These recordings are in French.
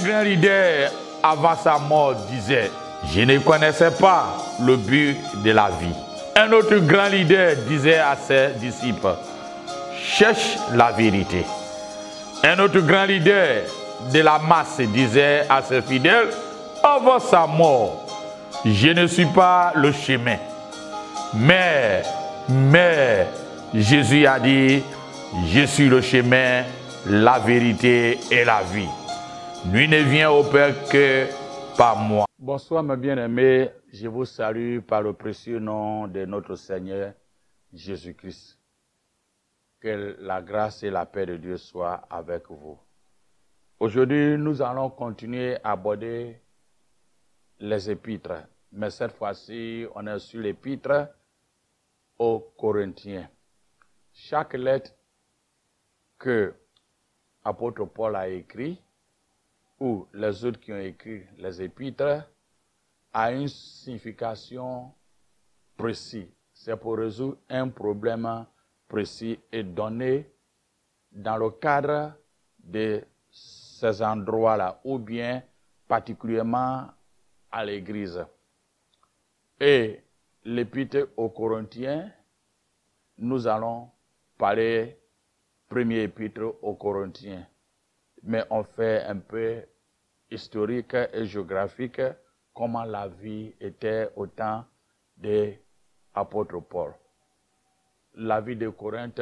grand leader, avant sa mort, disait, je ne connaissais pas le but de la vie. Un autre grand leader disait à ses disciples, cherche la vérité. Un autre grand leader de la masse disait à ses fidèles, avant sa mort, je ne suis pas le chemin. Mais Jésus a dit, je suis le chemin, la vérité et la vie. Nul ne vient au Père que par moi. Bonsoir mes bien-aimés, je vous salue par le précieux nom de notre Seigneur Jésus-Christ. Que la grâce et la paix de Dieu soient avec vous. Aujourd'hui, nous allons continuer à aborder les épîtres. Mais cette fois-ci, on est sur l'épître aux Corinthiens. Chaque lettre que l'apôtre Paul a écrit, ou les autres qui ont écrit les épîtres, a une signification précise. C'est pour résoudre un problème précis et donné dans le cadre de ces endroits-là, ou bien particulièrement à l'Église. Et l'épître aux Corinthiens, nous allons parler premier épître aux Corinthiens. Mais on fait un peu historique et géographique comment la vie était au temps de l'apôtre Paul. La vie de Corinthe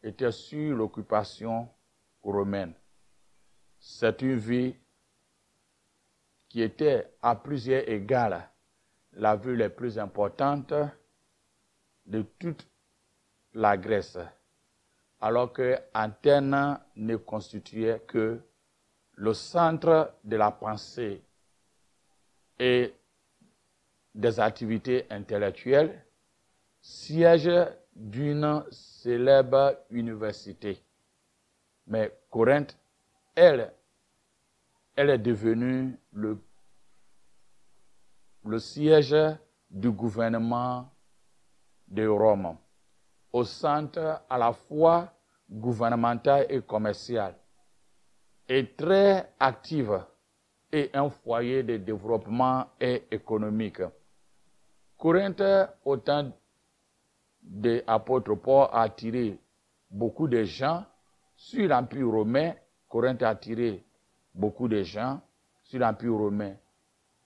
était sous l'occupation romaine. C'est une vie qui était à plusieurs égards la ville la plus importante de toute la Grèce, alors que Athènes ne constituait que le centre de la pensée et des activités intellectuelles, siège d'une célèbre université. Mais Corinthe, elle est devenue le siège du gouvernement de Rome, au centre à la fois gouvernemental et commercial, et très active et un foyer de développement et économique. Corinthe, au temps de l'apôtre Paul, a attiré beaucoup de gens sur l'Empire romain. Corinthe a attiré beaucoup de gens sur l'Empire romain,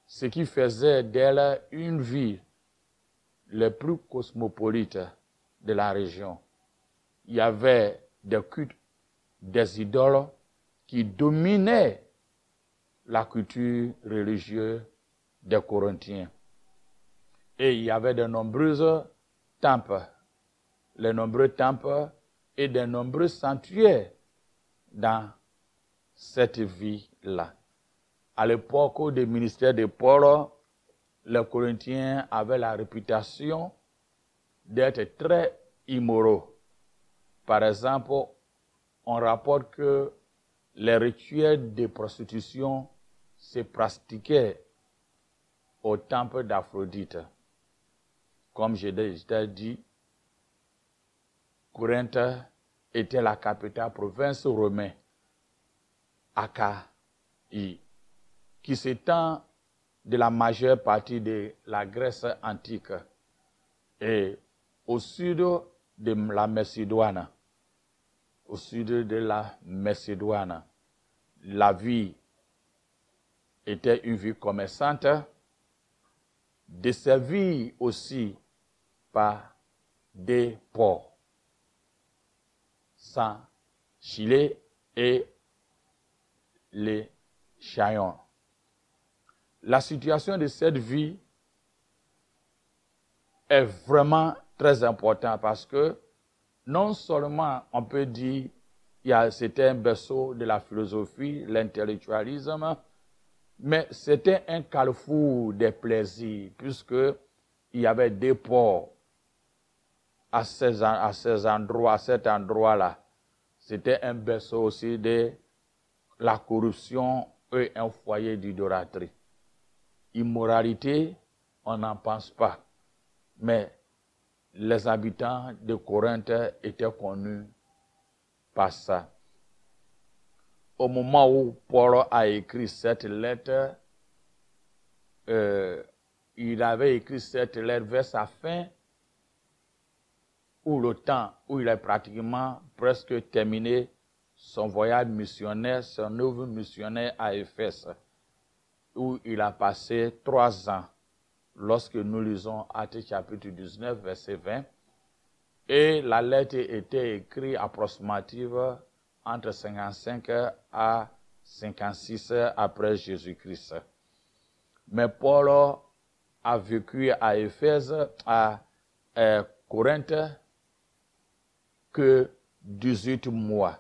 ce qui faisait d'elle une ville la plus cosmopolite de la région. Il y avait des cultes des idoles qui dominaient la culture religieuse des Corinthiens. Et il y avait de nombreux temples, les nombreux temples et de nombreux sanctuaires dans cette ville-là. À l'époque du ministère de Paul, les Corinthiens avaient la réputation d'être très immoraux. Par exemple, on rapporte que les rituels de prostitution se pratiquaient au temple d'Aphrodite. Comme je l'ai dit, Corinthe était la capitale province romaine, Achaïe, qui s'étend de la majeure partie de la Grèce antique et au sud de la Macédoine. Au sud de la Macédoine, la vie était une vie commerçante, desservie aussi par des ports, sans Chili et les Chaillons. La situation de cette vie est vraiment très importante parce que non seulement on peut dire que c'était un berceau de la philosophie, l'intellectualisme, mais c'était un carrefour des plaisirs puisque il y avait des ports à cet endroit-là. C'était un berceau aussi de la corruption et un foyer d'idolâtrie. Immoralité, on n'en pense pas. Mais les habitants de Corinthe étaient connus par ça. au moment où Paul a écrit cette lettre, il avait écrit cette lettre vers sa fin, ou le temps où il a pratiquement presque terminé son voyage missionnaire, son œuvre missionnaire à Éphèse, où il a passé 3 ans, lorsque nous lisons Actes chapitre 19, verset 20, et la lettre était écrite approximative entre 55 à 56 après Jésus-Christ. Mais Paul a vécu à Éphèse, à Corinthe, que 18 mois.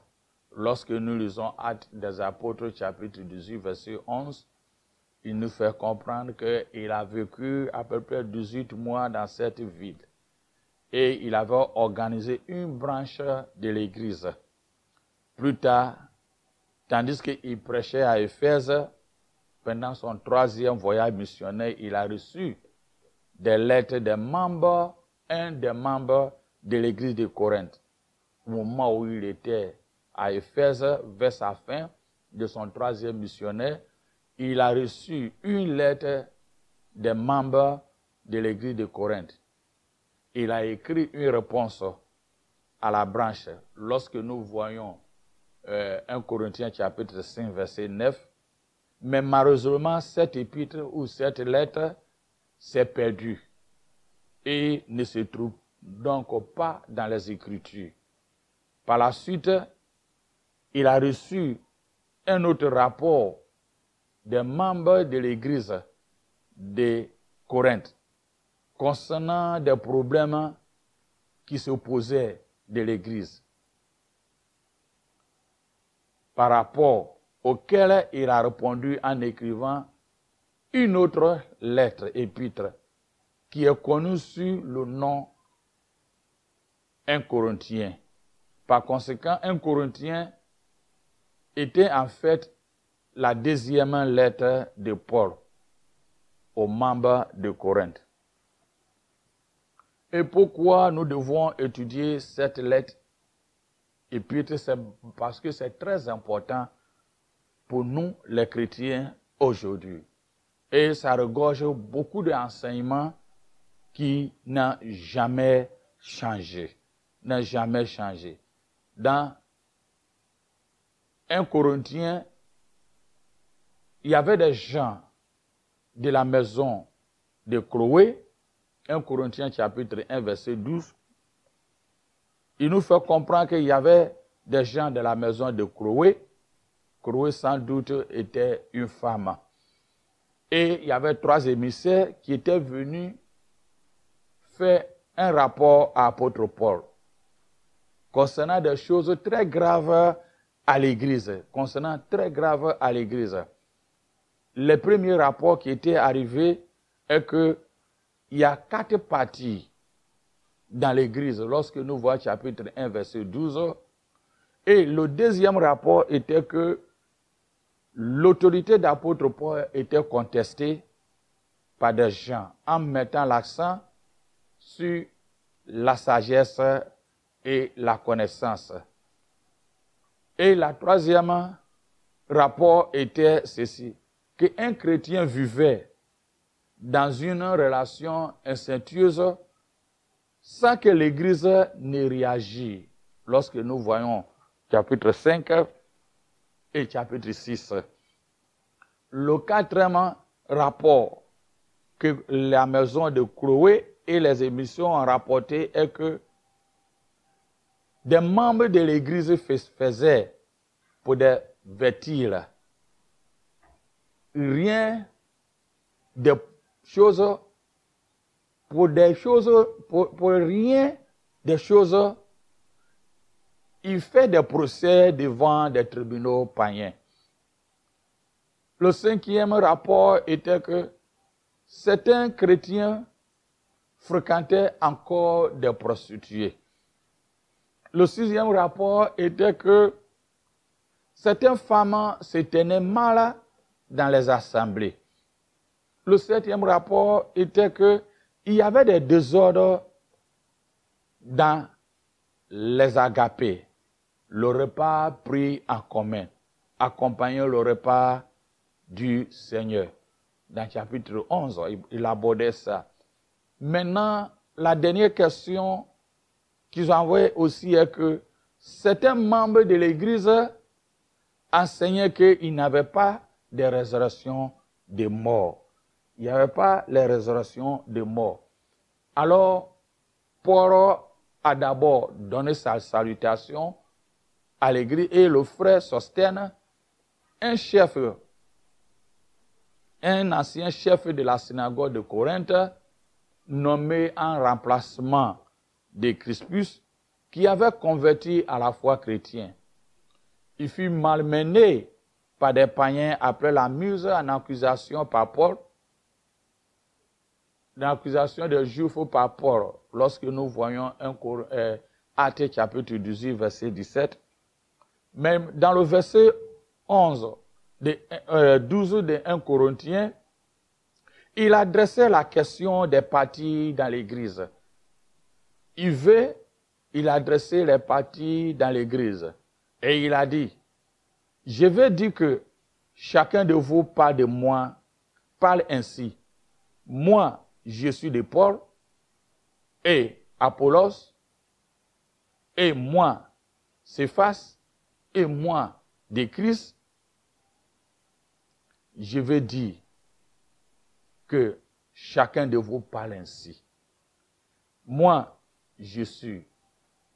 Lorsque nous lisons Actes des Apôtres, chapitre 18, verset 11, il nous fait comprendre qu'il a vécu à peu près 18 mois dans cette ville. Et il avait organisé une branche de l'Église. Plus tard, tandis qu'il prêchait à Éphèse, pendant son 3e voyage missionnaire, il a reçu des lettres des membres, un des membres de l'Église de Corinthe. Au moment où il était à Éphèse, vers sa fin de son 3e missionnaire, il a reçu une lettre des membres de l'Église de Corinthe. Il a écrit une réponse à la branche. Lorsque nous voyons 1 Corinthiens chapitre 5, verset 9, mais malheureusement, cette épître ou cette lettre s'est perdue et ne se trouve donc pas dans les Écritures. Par la suite, il a reçu un autre rapport des membres de l'Église de Corinthe concernant des problèmes qui se posaient de l'Église, par rapport auquel il a répondu en écrivant une autre lettre, épître, qui est connue sous le nom 1 Corinthien. Par conséquent, 1 Corinthien était en fait la 2e lettre de Paul aux membres de Corinthe. Et pourquoi nous devons étudier cette lettre épître? C'est parce que c'est très important pour nous, les chrétiens, aujourd'hui. Et ça regorge beaucoup d'enseignements qui n'ont jamais changé. Dans 1 Corinthien, il y avait des gens de la maison de Chloé, 1 Corinthiens chapitre 1, verset 12. Il nous fait comprendre qu'il y avait des gens de la maison de Chloé. Chloé, sans doute, était une femme. Et il y avait 3 émissaires qui étaient venus faire un rapport à l'apôtre Paul concernant des choses très graves à l'Église. Le premier rapport qui était arrivé est qu'il y a 4 parties dans l'Église lorsque nous voyons chapitre 1, verset 12. Et le deuxième rapport était que l'autorité d'apôtre Paul était contestée par des gens en mettant l'accent sur la sagesse et la connaissance. Et le 3e rapport était ceci, qu'un chrétien vivait dans une relation incestueuse sans que l'Église ne réagisse. Lorsque nous voyons chapitre 5 et chapitre 6. Le 4e rapport que la maison de Chloé et les émissions ont rapporté est que des membres de l'Église faisaient pour des vêtilles rien de choses, pour rien des choses, il fait des procès devant des tribunaux païens. Le 5e rapport était que certains chrétiens fréquentaient encore des prostituées. Le 6e rapport était que certaines femmes se tenaient mal dans les assemblées. Le 7e rapport était qu'il y avait des désordres dans les agapés, le repas pris en commun accompagner le repas du Seigneur. Dans le chapitre 11, il abordait ça. Maintenant, la dernière question qu'ils ont envoyée aussi est que certains membres de l'Église enseignaient qu'il n'y avait pas de résurrection des morts. Il n'y avait pas les résurrections des morts. Alors, Paul a d'abord donné sa salutation à l'Église et le frère Sostène, un chef, un ancien chef de la synagogue de Corinthe, nommé en remplacement de Crispus, qui avait converti à la foi chrétienne. Il fut malmené par des païens après la mise en accusation par Paul, l'accusation des Juifs par Paul, lorsque nous voyons Actes chapitre 18, verset 17. Même dans le verset 12 de 1 Corinthiens, il adressait la question des partis dans l'Église. Il adressait les partis dans l'Église. Et il a dit, je veux dire que chacun de vous parle de moi, parle ainsi. Moi, je suis de Paul, et Apollos, et moi, Céphas, et moi, de Christ. Je veux dire que chacun de vous parle ainsi. Moi, je suis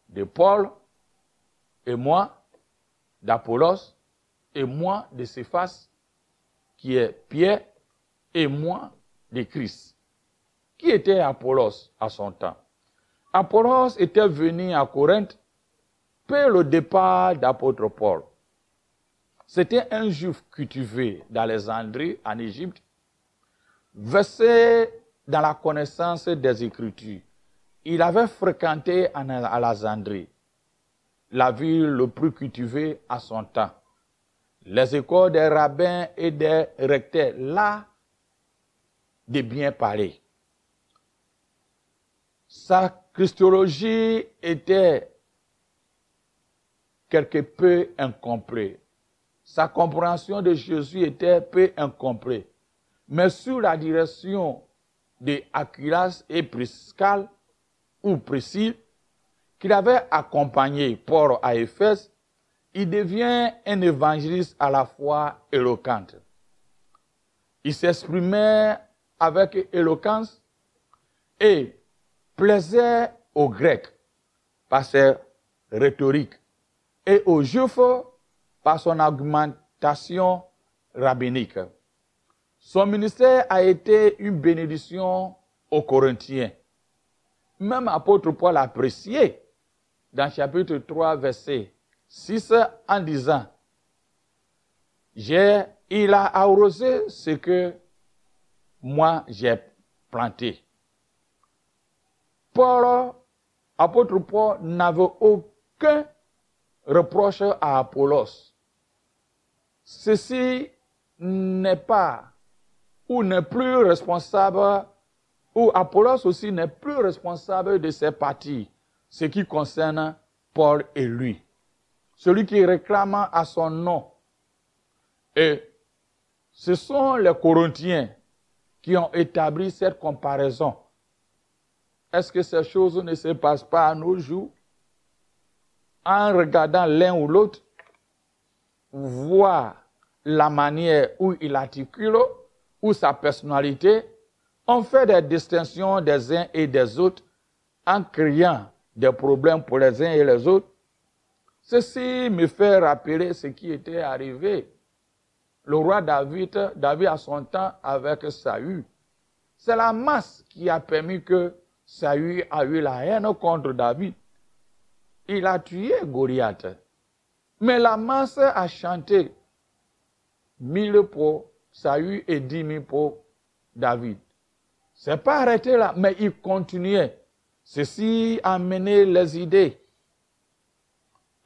de Paul, et moi, d'Apollos, et moi, de Céphas, qui est Pierre, et moi, de Christ. Qui était Apollos à son temps? Apollos était venu à Corinthe après le départ d'apôtre Paul. C'était un juif cultivé d'Alexandrie, en Égypte, versé dans la connaissance des Écritures. Il avait fréquenté en Alexandrie, la ville le plus cultivée à son temps. Les écoles des rabbins et des recteurs, là, de bien parler. Sa christologie était quelque peu incomplète. Sa compréhension de Jésus était peu incomplète. Mais sous la direction de Aquilas et Priscille, qu'il avait accompagné Paul à Éphèse, il devient un évangéliste à la fois éloquent. Il s'exprimait avec éloquence et plaisait aux Grecs par ses rhétoriques et aux Juifs par son argumentation rabbinique. Son ministère a été une bénédiction aux Corinthiens. Même apôtre Paul apprécié dans chapitre 3, verset 6, en disant, il a arrosé ce que moi j'ai planté. Apôtre Paul n'avait aucun reproche à Apollos. Ceci n'est pas ou n'est plus responsable, ou Apollos aussi n'est plus responsable de ses parties, ce qui concerne Paul et lui. Celui qui réclame à son nom. Et ce sont les Corinthiens qui ont établi cette comparaison. Est-ce que ces choses ne se passent pas à nos jours? En regardant l'un ou l'autre, voir la manière où il articule, ou sa personnalité, on fait des distinctions des uns et des autres en créant des problèmes pour les uns et les autres. Ceci me fait rappeler ce qui était arrivé. Le roi David à son temps avec Saül. C'est la masse qui a permis que Saül a eu la haine contre David. Il a tué Goliath. Mais la masse a chanté 1000 pour Saül et 10 000 pour David. C'est pas arrêté là, mais il continuait. Ceci a mené les idées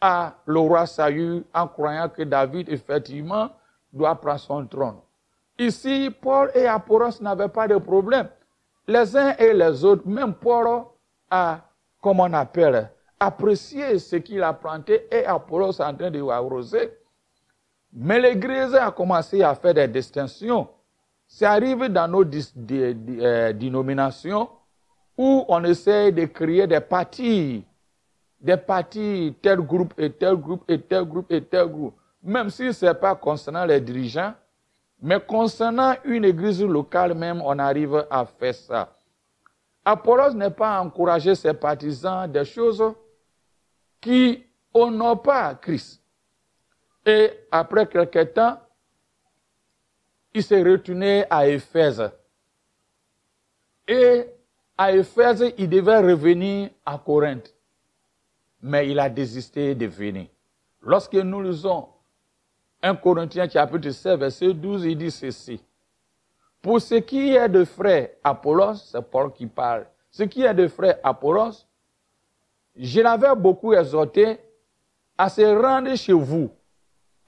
à le roi Saül en croyant que David, effectivement, doit prendre son trône. Ici, Paul et Apollos n'avaient pas de problème. Les uns et les autres, même Paul a, comme on appelle, apprécié ce qu'il a planté et Apollos en train de l'arroser. Mais l'Église a commencé à faire des distinctions. Ça arrive dans nos dénominations où on essaie de créer des partis, tel groupe et tel groupe et tel groupe et tel groupe. Même si ce n'est pas concernant les dirigeants, mais concernant une église locale même, on arrive à faire ça. Apollos n'est pas encouragé ses partisans des choses qui n'honorent pas Christ. Et après quelque temps, il s'est retourné à Éphèse. Et à Éphèse, il devait revenir à Corinthe. Mais il a désisté de venir. Lorsque nous lisons 1 Corinthiens chapitre 7, verset 12, il dit ceci. Pour ce qui est de frère Apollos, c'est Paul qui parle. Ce qui est de frère Apollos, je l'avais beaucoup exhorté à se rendre chez vous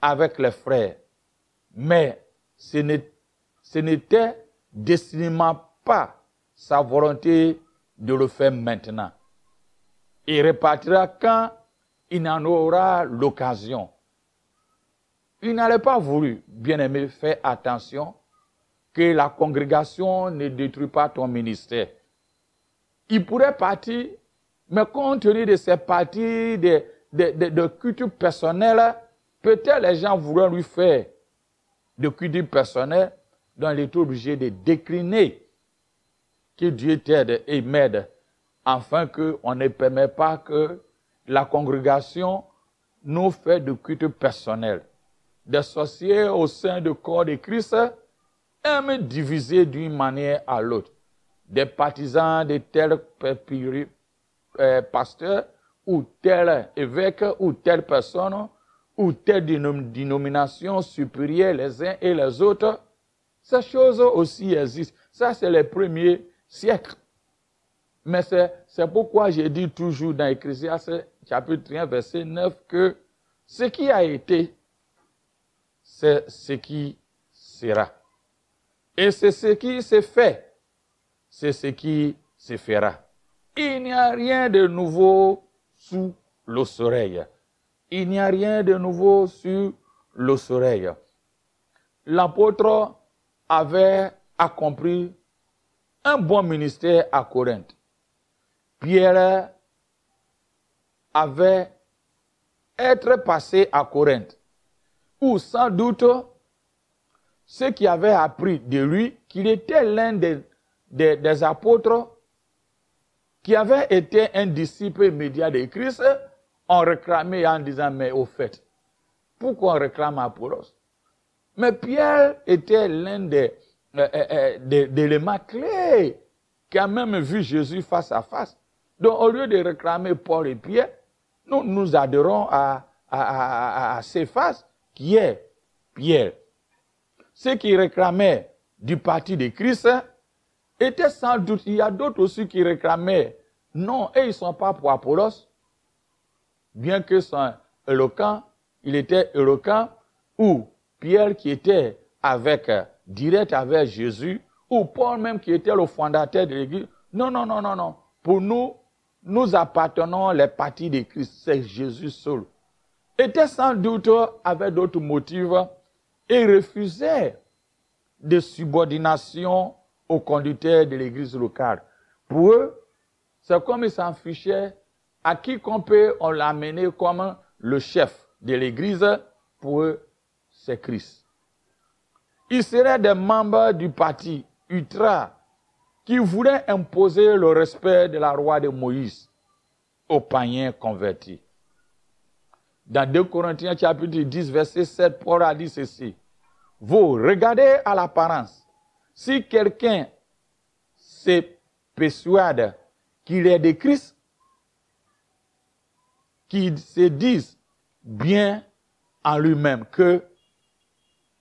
avec les frères. Mais ce n'était décidément pas sa volonté de le faire maintenant. Il repartira quand il en aura l'occasion. Il n'avait pas voulu, bien-aimé, faire attention que la congrégation ne détruit pas ton ministère. Il pourrait partir, mais compte tenu de ses parties de culture personnelle, peut-être les gens voulaient lui faire de culture personnelle, donc il est obligé de décliner. Que Dieu t'aide et m'aide, afin qu'on ne permet pas que la congrégation nous fait de culte personnel. Des sorciers au sein du corps de Christ aiment diviser d'une manière à l'autre. Des partisans de tel pasteur, ou tel évêque, ou telle personne, ou telle dénomination supérieure les uns et les autres. Ces choses aussi existent. Ça, c'est les premiers siècles. Mais c'est pourquoi j'ai dit toujours dans Ecclésiaste chapitre 1, verset 9, que ce qui a été, c'est ce qui sera. Et c'est ce qui s'est fait, c'est ce qui se fera. Il n'y a rien de nouveau sous le soleil. Il n'y a rien de nouveau sur le soleil. L'apôtre avait accompli un bon ministère à Corinthe. Pierre avait été passé à Corinthe, où sans doute ceux qui avaient appris de lui qu'il était l'un des apôtres qui avait été un disciple immédiat de Christ, ont réclamé en disant, mais au fait, pourquoi on réclame Apollos? Mais Pierre était l'un des éléments clés qui a même vu Jésus face à face. Donc, au lieu de réclamer Paul et Pierre, nous adhérons à Céphas, qui est Pierre. Ceux qui réclamaient du parti de Christ étaient sans doute, il y a d'autres aussi qui réclamaient, non, et ils ne sont pas pour Apollos, bien que son éloquent, il était éloquent, ou Pierre qui était direct avec Jésus, ou Paul même qui était le fondateur de l'Église. Non, non, non, non, non. Pour nous, nous appartenons les partis de Christ, c'est Jésus seul. Était sans doute avec d'autres motifs et refusait de subordination aux conducteurs de l'église locale. Pour eux, c'est comme ils s'en fichaient à quiconque on l'amenait comme le chef de l'église. Pour eux, c'est Christ. Ils seraient des membres du parti ultra qui voulaient imposer le respect de la loi de Moïse aux païens convertis. Dans 2 Corinthiens chapitre 10, verset 7, Paul a dit ceci. Vous regardez à l'apparence. Si quelqu'un se persuade qu'il est de Christ, qu'il se dise bien en lui-même que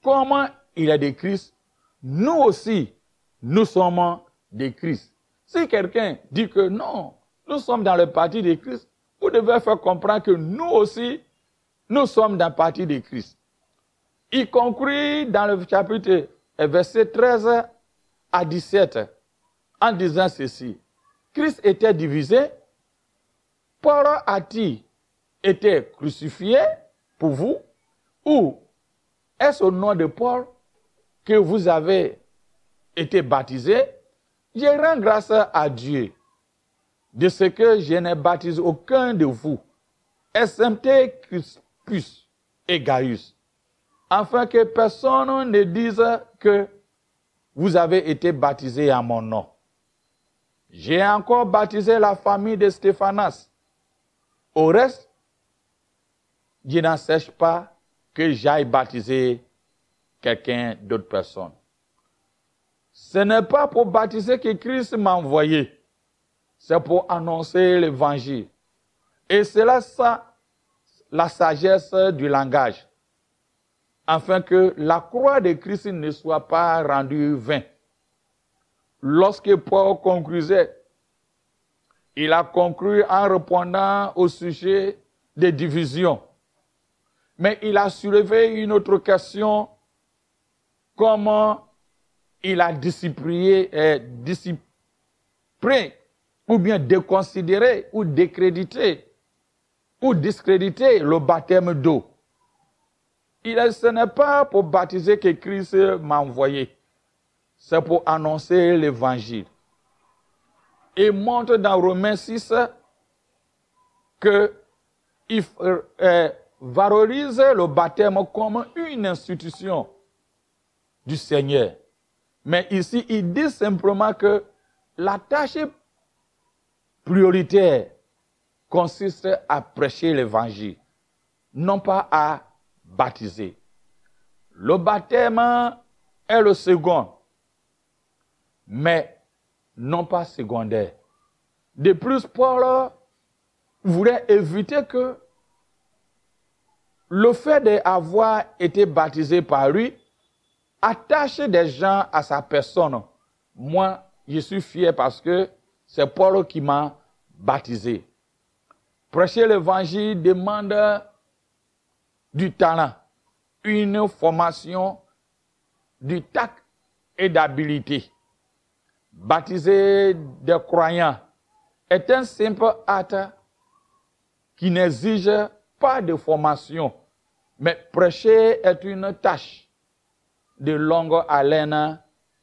comment il est de Christ, nous aussi, nous sommes de Christ. Si quelqu'un dit que non, nous sommes dans le parti de Christ, vous devez faire comprendre que nous aussi, nous sommes dans le parti de Christ. Il conclut dans le chapitre verset 13 à 17 en disant ceci. Christ était divisé, Paul a-t-il été crucifié pour vous, ou est-ce au nom de Paul que vous avez été baptisé? Je rends grâce à Dieu de ce que je n'ai baptisé aucun de vous, excepté Crispus et Gaius, afin que personne ne dise que vous avez été baptisé à mon nom. J'ai encore baptisé la famille de Stéphanas. Au reste, je n'en cherche pas que j'aille baptiser quelqu'un d'autre personne. Ce n'est pas pour baptiser que Christ m'a envoyé, c'est pour annoncer l'évangile. Et c'est là ça, la sagesse du langage, afin que la croix de Christ ne soit pas rendue vaine. Lorsque Paul concluait, il a conclu en répondant au sujet des divisions. Mais il a soulevé une autre question, comment il a discipliné ou bien déconsidéré ou décrédité ou discrédité le baptême d'eau. Ce n'est pas pour baptiser que Christ m'a envoyé, c'est pour annoncer l'évangile. Il montre dans Romains 6 qu'il valorise le baptême comme une institution du Seigneur. Mais ici, il dit simplement que la tâche prioritaire consiste à prêcher l'évangile, non pas à baptiser. Le baptême est le second, mais non pas secondaire. De plus, Paul voulait éviter que le fait d'avoir été baptisé par lui attache des gens à sa personne. Moi, je suis fier parce que c'est Paul qui m'a baptisé. Prêcher l'évangile demande du talent, une formation, du tact et d'habileté. Baptiser des croyants est un simple acte qui n'exige pas de formation, mais prêcher est une tâche de longue haleine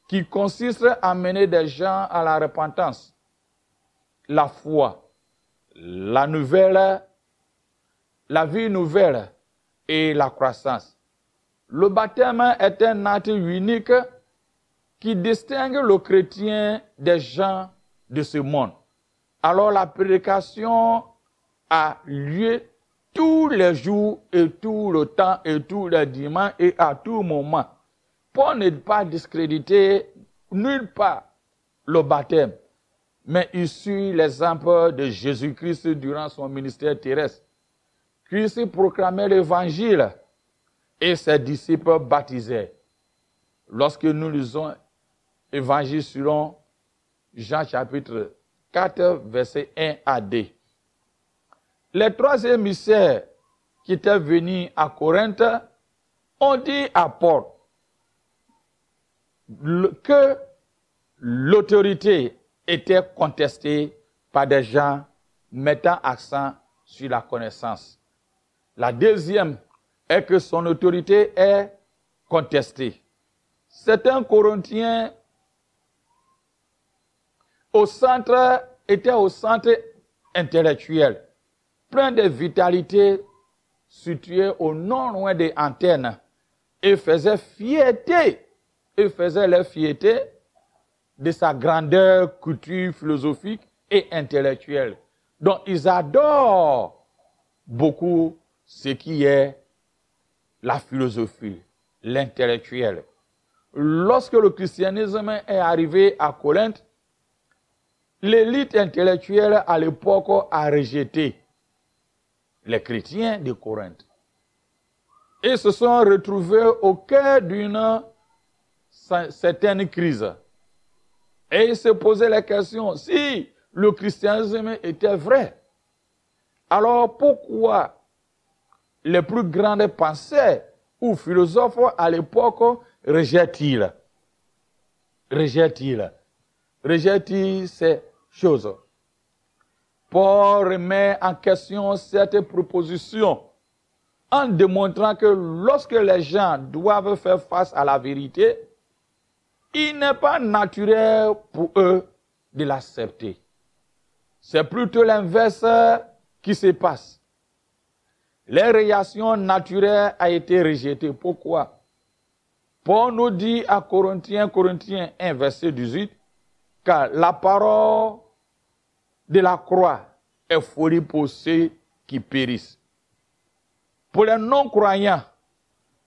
qui consiste à mener des gens à la repentance, la foi, la vie nouvelle et la croissance. Le baptême est un acte unique qui distingue le chrétien des gens de ce monde. Alors la prédication a lieu tous les jours et tout le temps et tous les dimanches et à tout moment. Pour ne pas discréditer nulle part le baptême, mais il suit l'exemple de Jésus-Christ durant son ministère terrestre. Christ proclamait l'évangile et ses disciples baptisaient. Lorsque nous lisons Évangile selon Jean chapitre 4, versets 1 à 2. Les trois émissaires qui étaient venus à Corinthe ont dit à Paul que l'autorité était contestée par des gens mettant accent sur la connaissance. La deuxième est que son autorité est contestée. Certains Corinthiens étaient au centre intellectuel, plein de vitalité, situé au non loin des antennes, et faisait leur fierté de sa grandeur, culture philosophique et intellectuelle. Donc ils adorent beaucoup ce qui est la philosophie, l'intellectuel. Lorsque le christianisme est arrivé à Corinthe, l'élite intellectuelle à l'époque a rejeté les chrétiens de Corinthe. Ils se sont retrouvés au cœur d'une certaine crise. Et ils se posaient la question, si le christianisme était vrai, alors pourquoi les plus grands penseurs ou philosophes à l'époque rejettent-ils ces choses? Paul remet en question cette proposition en démontrant que lorsque les gens doivent faire face à la vérité, il n'est pas naturel pour eux de l'accepter. C'est plutôt l'inverse qui se passe. Les réactions naturelles ont été rejetées. Pourquoi? Paul nous dit à Corinthiens 1, verset 18, car la parole de la croix est folie pour ceux qui périssent. Pour les non-croyants,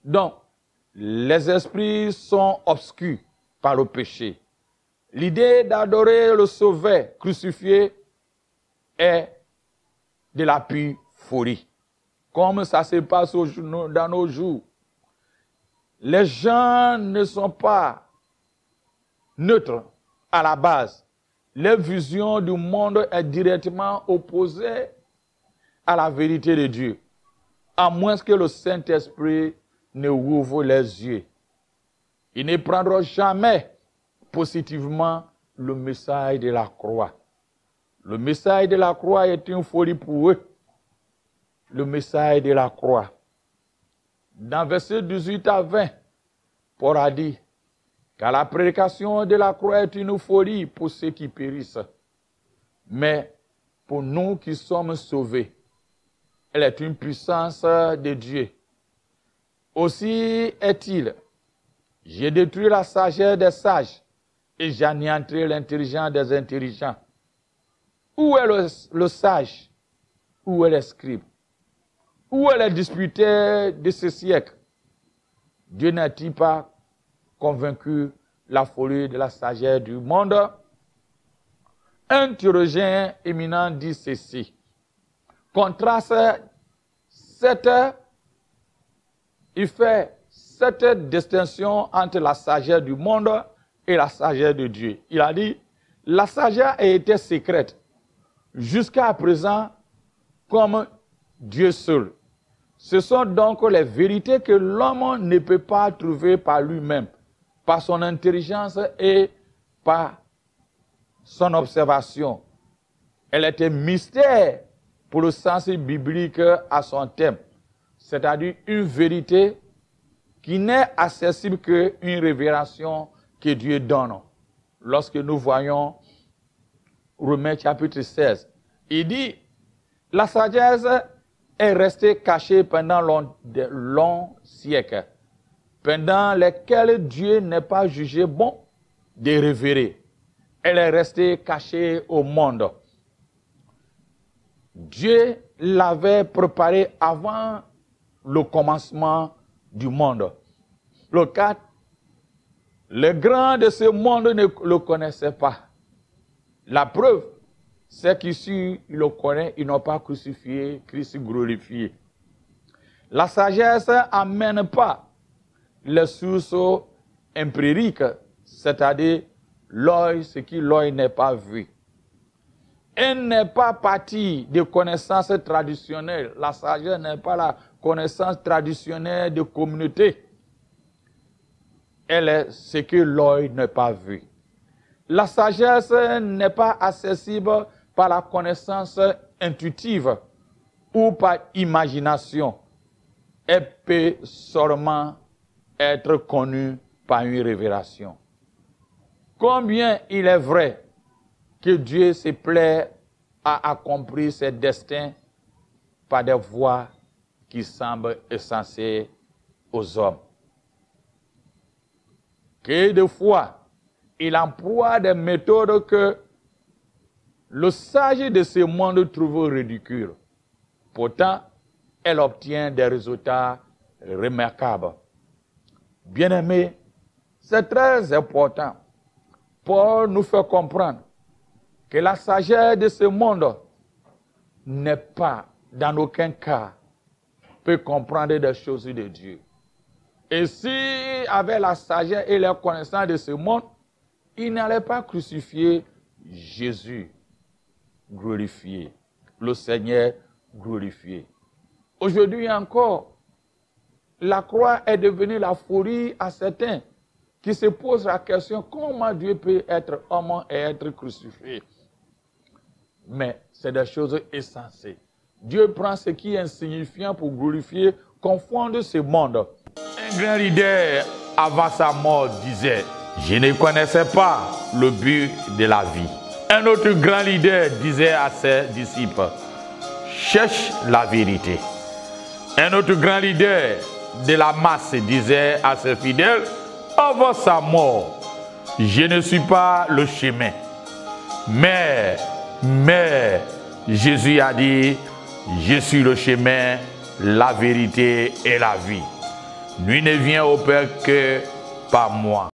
donc, les esprits sont obscurs par le péché. L'idée d'adorer le Sauveur crucifié est de la pure folie. Comme ça se passe dans nos jours. Les gens ne sont pas neutres à la base. Leur vision du monde est directement opposée à la vérité de Dieu, à moins que le Saint-Esprit ne ouvre les yeux. Ils ne prendront jamais positivement le message de la croix. Le message de la croix est une folie pour eux. Le message de la croix. Dans versets 18 à 20, Paul a dit, car la prédication de la croix est une folie pour ceux qui périssent. Mais pour nous qui sommes sauvés, elle est une puissance de Dieu. Aussi est-il, j'ai détruit la sagesse des sages et j'anéantirai l'intelligence des intelligents. Où est le sage? Où est le scribe? Où est le disputeur de ce siècle? Dieu n'a-t-il pas convaincu la folie de la sagesse du monde? Un théologien éminent dit ceci. Contraste il fait cette distinction entre la sagesse du monde et la sagesse de Dieu. Il a dit, la sagesse a été secrète jusqu'à présent comme Dieu seul. Ce sont donc les vérités que l'homme ne peut pas trouver par lui-même, par son intelligence et par son observation. Elle était mystère pour le sens biblique à son thème, c'est-à-dire une vérité qui n'est accessible qu'une révélation que Dieu donne. Lorsque nous voyons Romains chapitre 16, il dit, la sagesse est restée cachée pendant de longs siècles, pendant lesquels Dieu n'est pas jugé bon de révéler. Elle est restée cachée au monde. Dieu l'avait préparée avant le commencement du monde. Le 4, les grands de ce monde ne le connaissaient pas. La preuve, c'est qu'ici, ils le connaissent, ils n'ont pas crucifié Christ glorifié. La sagesse n'amène pas les sources empiriques, c'est-à-dire l'œil, ce qui l'œil n'est pas vu. Elle n'est pas partie de connaissances traditionnelles. La sagesse n'est pas la connaissance traditionnelle de communauté. Elle est ce que l'œil n'a pas vu. La sagesse n'est pas accessible par la connaissance intuitive ou par imagination. Elle peut seulement être connue par une révélation. Combien il est vrai que Dieu se plaît à accomplir ses destins par des voies qui semblent insensées aux hommes. Que de fois, il emploie des méthodes que le sage de ce monde trouve ridicules. Pourtant, elle obtient des résultats remarquables. Bien-aimés, c'est très important. Paul nous fait comprendre que la sagesse de ce monde n'est pas, dans aucun cas, peut comprendre des choses de Dieu. Et si, avec la sagesse et la connaissance de ce monde, il n'allait pas crucifier Jésus glorifié, le Seigneur glorifié. Aujourd'hui encore, la croix est devenue la folie à certains qui se posent la question comment Dieu peut être homme et être crucifié. Mais c'est des choses insensées. Dieu prend ce qui est insignifiant pour glorifier confondre ce monde. Un grand leader, avant sa mort, disait, je ne connaissais pas le but de la vie. Un autre grand leader disait à ses disciples, cherche la vérité. Un autre grand leader de la masse disait à ses fidèles, avant sa mort, je ne suis pas le chemin. Mais Jésus a dit, je suis le chemin, la vérité et la vie. Nul ne vient au Père que par moi.